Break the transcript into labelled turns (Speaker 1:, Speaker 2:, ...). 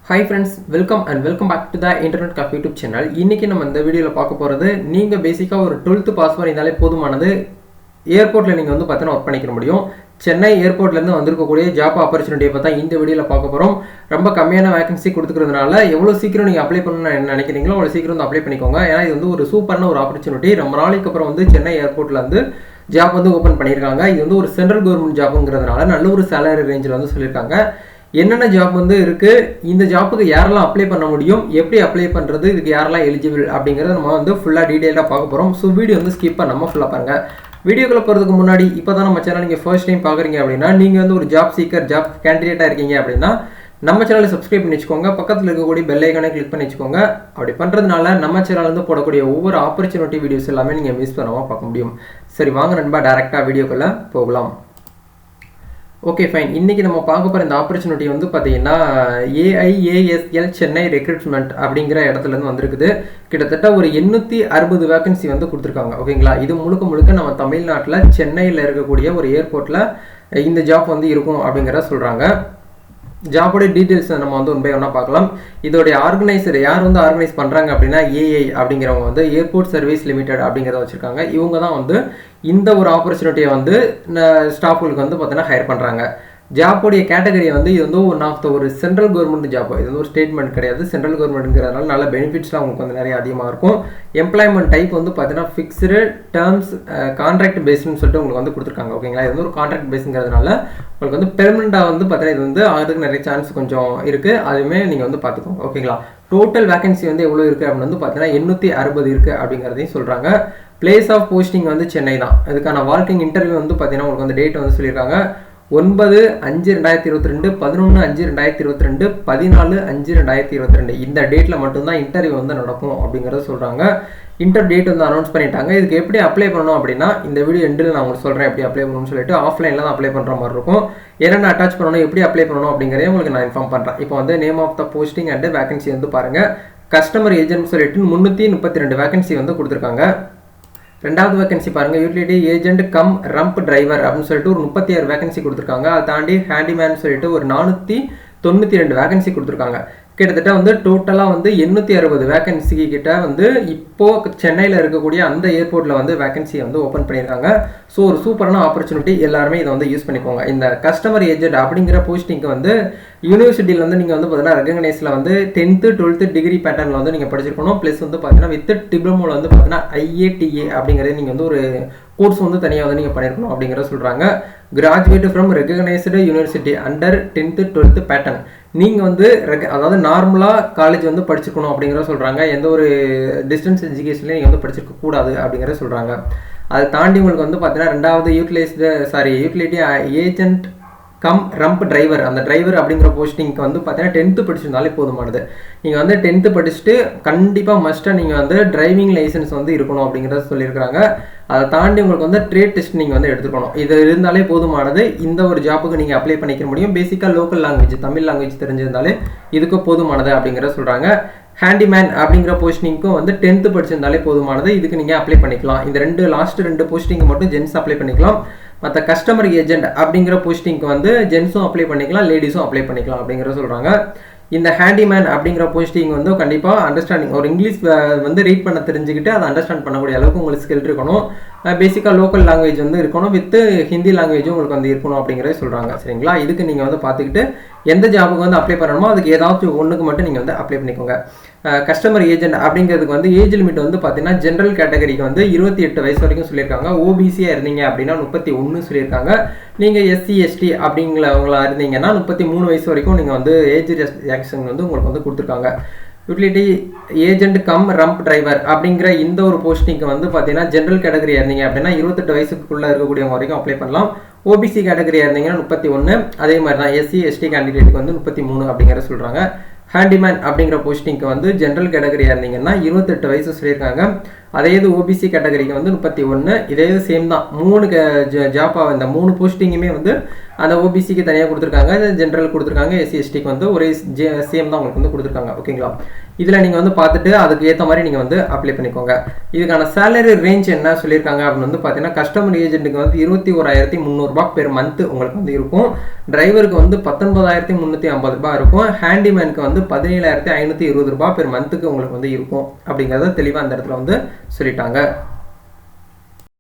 Speaker 1: Hi friends, welcome back to the Internet Cafe YouTube channel. இன்னைக்கு நம்ம இந்த வீடியோல பார்க்க போறது நீங்க பேசிக்கா ஒரு 12th பாஸ் பண்ணினாலே போதுமானது ஏர்போர்ட்ல நீங்க வந்து பார்த்தா வர்க் பண்ணிக்க முடியும். சென்னை ஏர்போர்ட்ல இருந்து வந்திருக்க கூடிய ஜாப் ஆப்பர்சூனிட்டியை பார்த்தா இந்த வீடியோல பார்க்க போறோம். ரொம்ப கம்மியான வேகன்சி கொடுத்துக்கிறதுனால எவ்வளவு சீக்கிரம் நீங்க அப்ளை பண்ணனும்னு நினைக்கிறீங்களோ அவ்வளவு சீக்கிரம் வந்து அப்ளை பண்ணிக்கோங்க. ஏன்னா இது வந்து ஒரு சூப்பரான ஒரு ஆப்பர்சூனிட்டி. ரொம்ப நாளைக்கு அப்புறம் வந்து சென்னை ஏர்போர்ட்ல இருந்து ஜாப் வந்து ஓபன் பண்ணிருக்காங்க. இது வந்து ஒரு சென்ட்ரல் கவர்மெண்ட் ஜாப்ங்கிறதுனால நல்ல ஒரு salary ரேஞ்சில வந்து சொல்லிருக்காங்க. என்னென்ன ஜாப் வந்து இருக்கு, இந்த ஜாப்புக்கு யாரெல்லாம் அப்ளை பண்ண முடியும், எப்படி அப்ளை பண்றது, இதுக்கு யாரெல்லாம் எலிஜிபிள் அப்படிங்கறத நம்ம வந்து ஃபுல்லா டீடைலா பார்க்க போறோம். சோ வீடியோ வந்து ஸ்கிப் பண்ணாம ஃபுல்லா பாருங்க. வீடியோக்குள்ள போறதுக்கு முன்னாடி இப்போதான் நம்ம சேனல் நீங்க ஃபர்ஸ்ட் டைம் பாக்குறீங்க அப்படின்னா, நீங்க வந்து ஒரு ஜாப் சீக்கர், ஜாப் கேண்டிடேட்டா இருக்கீங்க அப்படின்னா நம்ம சேனலை சப்ஸ்கிரைப் பண்ணி வச்சுக்கோங்க. பக்கத்துல இருக்கக்கூடிய பெல் ஐகானை கிளிக் பண்ணி வச்சுக்கோங்க. அப்படி பண்றதுனால நம்ம சேனல்ல இருந்து போடக்கூடிய ஒவ்வொரு ஆப்பர்சூனிட்டி வீடியோஸ் எல்லாமே நீங்க மிஸ் பண்ணாம பார்க்க முடியும். சரி வாங்க நண்பா டைரக்டா வீடியோக்குள்ள போகலாம். Okay fine. இன்னைக்கு நம்ம பார்க்க போகிற இந்த ஆப்பர்ச்சுனிட்டி வந்து பார்த்தீங்கன்னா AIASL சென்னை ரெக்ரூட்மெண்ட் அப்படிங்கிற இடத்துல இருந்து வந்திருக்குது. கிட்டத்தட்ட ஒரு 860 வேகன்சி வந்து கொடுத்துருக்காங்க. ஓகேங்களா, இது முழுக்க முழுக்க நம்ம தமிழ்நாட்டில் சென்னையில் இருக்கக்கூடிய ஒரு ஏர்போர்ட்டில் இந்த ஜாப் வந்து இருக்கும் அப்படிங்கிறத சொல்கிறாங்க. ஜாபோட டீடைல்ஸ் நம்ம வந்து ஒன் பை ஒன்னா பார்க்கலாம். இதோடைய ஆர்கனைசர் யார் வந்து ஆர்கனைஸ் பண்ணுறாங்க அப்படின்னா AI அப்படிங்கிறவங்க வந்து ஏர்போர்ட் சர்வீஸ் லிமிடெட் அப்படிங்கிறத வச்சுருக்காங்க. இவங்க தான் வந்து இந்த ஒரு ஆப்பர்ச்சுனிட்டியை வந்து ஸ்டாஃப்களுக்கு வந்து பார்த்தீங்கன்னா ஹையர் பண்ணுறாங்க. ஜாப்போடைய கேட்டகரியை வந்து இது வந்து ஒன் ஆஃப் த ஒரு சென்ட்ரல் கவர்மெண்ட் ஜாப். இது வந்து ஒரு ஸ்டேட்மெண்ட் கிடையாது, சென்ட்ரல் கவர்மெண்ட்ங்கிறதுனால நல்ல பெனிஃபிட்ஸ்லாம் உங்களுக்கு வந்து நிறைய அதிகமாக இருக்கும். எம்ப்ளாய்மெண்ட் டைப் வந்து பார்த்தீங்கன்னா ஃபிக்ஸ்டு டேர்ம்ஸ் கான்ட்ராக்ட் பேஸ்ன்னு சொல்லிட்டு உங்களுக்கு வந்து கொடுத்துருக்காங்க. ஓகேங்களா, இது வந்து ஒரு கான்ட்ராக்ட் பேஸுங்கிறதுனால உங்களுக்கு வந்து பெர்மனெண்ட்டாக வந்து பார்த்தீங்கன்னா இது வந்து ஆகிறதுக்கு நிறைய சான்ஸ் கொஞ்சம் இருக்குது. அதுவுமே நீங்கள் வந்து பார்த்துக்கோங்க. ஓகேங்களா, டோட்டல் வேகன்சி வந்து எவ்வளோ இருக்குது அப்படின்னு வந்து பார்த்தீங்கன்னா 860 இருக்குது அப்படிங்கிறதையும் சொல்கிறாங்க. பிளேஸ் ஆஃப் போஸ்டிங் வந்து சென்னை தான். இதுக்கான வாக்கிங் இன்டர்வியூ வந்து பார்த்தீங்கன்னா உங்களுக்கு வந்து டேட் வந்து சொல்லியிருக்காங்க 9/5/2022, 11/5/2022, 14/5/2022 இந்த டேட்டில் மட்டும்தான் இன்டர்வியூ வந்து நடக்கும் அப்படிங்கிறத சொல்கிறாங்க. இன்டர் டேட் வந்து அனௌன்ஸ் பண்ணிட்டாங்க. இதுக்கு எப்படி அப்ளை பண்ணணும் அப்படின்னா இந்த வீடியோ எண்டில் நான் உங்களுக்கு சொல்கிறேன் எப்படி அப்ளை பண்ணணும்னு சொல்லிட்டு. ஆஃப்லைனில் தான் அப்ளை பண்ணுற மாதிரி இருக்கும். என்னென்ன அட்டாச் பண்ணணும், எப்படி அப்ளை பண்ணணும் அப்படிங்கிறத உங்களுக்கு நான் இன்ஃபார்ம் பண்ணுறேன். இப்போ வந்து name of the posting and vacancy வந்து பாருங்கள். கஸ்டமர் ஏஜென்ட் சொல்லிட்டு 332 வேகன்சி வந்து கொடுத்துருக்காங்க. ரெண்டாவது வேகன்சி பாருங்க, utility agent come rump driver அப்படின்னு சொல்லிட்டு ஒரு 36 வேகன்சி கொடுத்துருக்காங்க. அதை தாண்டி ஹேண்டிமேன் சொல்லிட்டு ஒரு 492 வேகன்சி கொடுத்துருக்காங்க. கிட்டத்தட்ட வந்து டோட்டலாக வந்து 860 வேகன்சி கிட்ட வந்து இப்போ சென்னையில் இருக்கக்கூடிய அந்த ஏர்போர்ட்டில் வந்து வேகன்சியை வந்து ஓப்பன் பண்ணியிருக்காங்க. ஸோ ஒரு சூப்பரான ஆப்பர்ச்சுனிட்டி, எல்லாருமே இதை வந்து யூஸ் பண்ணிக்கோங்க. இந்த கஸ்டமர் ஏஜென்ட் அப்படிங்கிற போஸ்டிங்க்கு வந்து யூனிவர்சிட்டியில் வந்து நீங்கள் வந்து பார்த்தீங்கன்னா ரெகக்னைஸில் வந்து 10th 12th டிகிரி பேட்டர்னில் வந்து நீங்கள் படிச்சிருக்கணும். ப்ளஸ் வந்து பார்த்தீங்கன்னா வித் டிப்ளமோவில் வந்து பார்த்தீங்கன்னா IATA அப்படிங்கிறது நீங்கள் வந்து ஒரு கோர்ஸ் வந்து தனியாக வந்து நீங்கள் பண்ணியிருக்கணும் அப்படிங்கிறத சொல்கிறாங்க. Graduate from recognised university under 10th 12th pattern. நீங்கள் வந்து அதாவது நார்மலாக காலேஜ் வந்து படிச்சிருக்கணும் அப்படிங்கிறத சொல்கிறாங்க. எந்த ஒரு டிஸ்டன்ஸ் எஜுகேஷன்லேயும் நீங்கள் வந்து படிச்சிருக்க கூடாது அப்படிங்கிறத சொல்கிறாங்க. அதை தாண்டி உங்களுக்கு வந்து பார்த்தீங்கன்னா ரெண்டாவது utility agent come rump driver, அந்த டிரைவர் அப்படிங்கிற போஸ்டிங்க்கு வந்து பார்த்தீங்கன்னா 10th படிச்சிருந்தாலே போதுமானது. நீங்கள் வந்து 10th படிச்சுட்டு கண்டிப்பாக மஸ்ட்டாக நீங்கள் வந்து டிரைவிங் லைசன்ஸ் வந்து இருக்கணும் அப்படிங்கிறத சொல்லியிருக்கிறாங்க. அதை தாண்டி உங்களுக்கு வந்து ட்ரேட் டெஸ்ட் நீங்கள் வந்து எடுத்துக்கணும். இது இருந்தாலே போதுமானது. இந்த ஒரு ஜாப்புக்கு நீங்கள் அப்ளை பண்ணிக்க முடியும். பேசிக்காக லோக்கல் லாங்குவேஜ், தமிழ் லாங்குவேஜ் தெரிஞ்சிருந்தாலே இதுக்கு போதுமானது அப்படிங்கிறத சொல்கிறாங்க. ஹேண்டிமேன் அப்படிங்கிற போஸ்டிங்க்கும் வந்து 10th படிச்சிருந்தாலே போதுமானது. இதுக்கு நீங்கள் அப்ளை பண்ணிக்கலாம். இந்த லாஸ்ட் ரெண்டு போஸ்டிங்க்கு மட்டும் ஜென்ஸ் அப்ளை பண்ணிக்கலாம். மற்ற கஸ்டமர் ஏஜென்ட் அப்படிங்கிற போஸ்டிங்க்கு வந்து ஜென்ஸும் அப்ளை பண்ணிக்கலாம், லேடிஸும் அப்ளை பண்ணிக்கலாம் அப்படிங்கிறத சொல்கிறாங்க. இந்த ஹேண்டிமேன் அப்படிங்கிற போஸ்டிங் வந்து கண்டிப்பாக அண்டர்ஸ்டாண்டிங், ஒரு இங்கிலீஷ் வந்து ரீட் பண்ண தெரிஞ்சுக்கிட்டு அதை அண்டர்ஸ்டாண்ட் பண்ணக்கூடிய அளவுக்கு உங்களுக்கு ஸ்கில் இருக்கணும். பேசிக்காக லோக்கல் லாங்குவேஜ் வந்து இருக்கணும், வித் ஹிந்தி லாங்குவேஜும் உங்களுக்கு வந்து இருக்கணும் அப்படிங்கிறத சொல்கிறாங்க. சரிங்களா, இதுக்கு நீங்கள் வந்து பார்த்துக்கிட்டு எந்த ஜாபுக்கு வந்து அப்ளை பண்ணணுமோ அதுக்கு ஏதாச்சும் ஒன்றுக்கு மட்டும் நீங்கள் வந்து அப்ளை பண்ணிக்கோங்க. கஸ்டமர் ஏஜென்ட் அப்படிங்கிறதுக்கு வந்து ஏஜ் லிமிட் வந்து பார்த்தீங்கன்னா ஜென்ரல் கேட்டகரிக்கு வந்து 28 வயசு வரைக்கும் சொல்லியிருக்காங்க. ஓபிசியாக இருந்தீங்க அப்படின்னா 31 சொல்லியிருக்காங்க. நீங்கள் SC ST அப்படிங்கிறவங்களா இருந்தீங்கன்னா 33 வயசு வரைக்கும் நீங்கள் வந்து ஏஜ் ரிலாக்ஸேஷன் வந்து உங்களுக்கு வந்து கொடுத்துருக்காங்க. Utility agent come rump driver அப்படிங்கிற இந்த ஒரு போஸ்டிங்க்கு வந்து பார்த்தீங்கன்னா ஜென்ரல் கேட்டகரியாக இருந்தீங்க அப்படின்னா 28 வயசுக்குள்ளே இருக்கக்கூடியவங்க வரைக்கும் அப்ளை பண்ணலாம். ஓபிசி கேட்டகரியாக இருந்தீங்கன்னா 31. அதே மாதிரி தான் SC ST கேண்டிடேட்டுக்கு வந்து 33 அப்படிங்கிற சொல்கிறாங்க. ஹேண்டிமேன் அப்படிங்கிற போஸ்டிங்க்கு வந்து ஜென்ரல் கேட்டகரியாக இருந்தீங்கன்னா 28 வயசு சொல்லியிருக்காங்க. அதே இது ஓபிசி கேட்டகரிக்கு வந்து 31. இதே இது சேம் தான். 3 ஜாப்பாக இந்த 3 போஸ்டிங்குமே வந்து அந்த ஓபிசிக்கு தனியாக கொடுத்துருக்காங்க, ஜென்ரல் கொடுத்துருக்காங்க, SC STக்கு வந்து ஒரே சேம் தான் உங்களுக்கு வந்து கொடுத்துருக்காங்க. ஓகேங்களா, இதில் நீங்கள் வந்து பார்த்துட்டு அதுக்கு ஏற்ற மாதிரி நீங்கள் வந்து அப்ளை பண்ணிக்கோங்க. இதுக்கான சேலரி ரேஞ்ச் என்ன சொல்லியிருக்காங்க அப்படின்னு வந்து பார்த்தீங்கன்னா, கஸ்டமர் ஏஜென்ட்டுக்கு வந்து 21,300 ரூபாய் பெர் மந்த் உங்களுக்கு வந்து இருக்கும். டிரைவருக்கு வந்து 19,350 ரூபாய் இருக்கும். ஹேண்டிமேனுக்கு வந்து 17,520 ரூபாய் பெர் மந்த்துக்கு உங்களுக்கு வந்து இருக்கும் அப்படிங்கிறத தெளிவாக அந்த இடத்துல வந்து சொல்லிட்டாங்க.